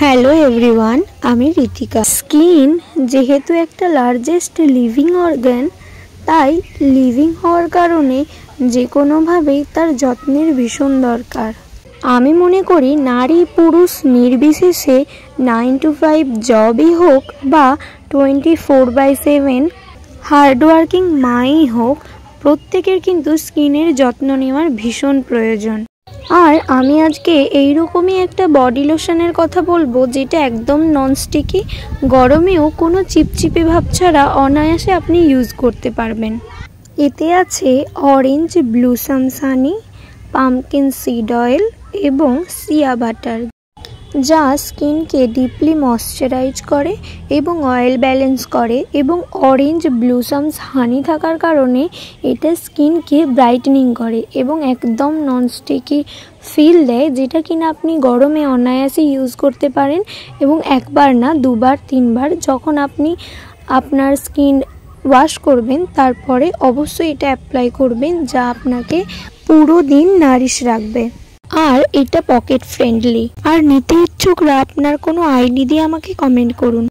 Hello everyone, আমি Ritika. Skin যেহেতু একটা লার্জেস্ট লিভিং অর্গান, তাই লিভিং হওয়ার কারণে যে কোনোভাবেই তার যত্নের ভীষণ দরকার। আমি মনে করি নারী পুরুষ নির্বিশেষে 9 to 5 জবই হোক বা 24/7 হার্ডওয়ার্কিং মাই হোক, প্রত্যেকের কিন্তু স্কিনের যত্ন নেওয়ার ভীষণ প্রয়োজন। আর আমি আজকে এইরকমই একটা বডি লোশনের কথা বলবো, যেটা একদম ননস্টিকি, গরমেও কোনো চিপচিপে ভাব ছাড়া অনায়াসে আপনি ইউজ করতে পারবেন। এতে আছে orange blossom sunny, pumpkin seed oil এবং সিয়া বাটার, যা স্কিনকে ডিপলি ময়শ্চারাইজ করে এবং অয়েল ব্যালেন্স করে। এবং অরেঞ্জ ব্লুসামস হানি থাকার কারণে এটা স্কিনকে ব্রাইটনিং করে এবং একদম ননস্টিকি ফিল দেয়, যেটা কিনা আপনি গরমে অনায়াসে ইউজ করতে পারেন। এবং একবার না, দুবার তিনবার যখন আপনি আপনার স্কিন ওয়াশ করবেন, তারপরে অবশ্যই এটা অ্যাপ্লাই করবেন, যা আপনাকে পুরো দিন নারিশ রাখবে। আর এটা পকেট ফ্রেন্ডলি। আর নিতে ইচ্ছুকরা আপনার কোনো আইডি দিয়ে আমাকে কমেন্ট করুন।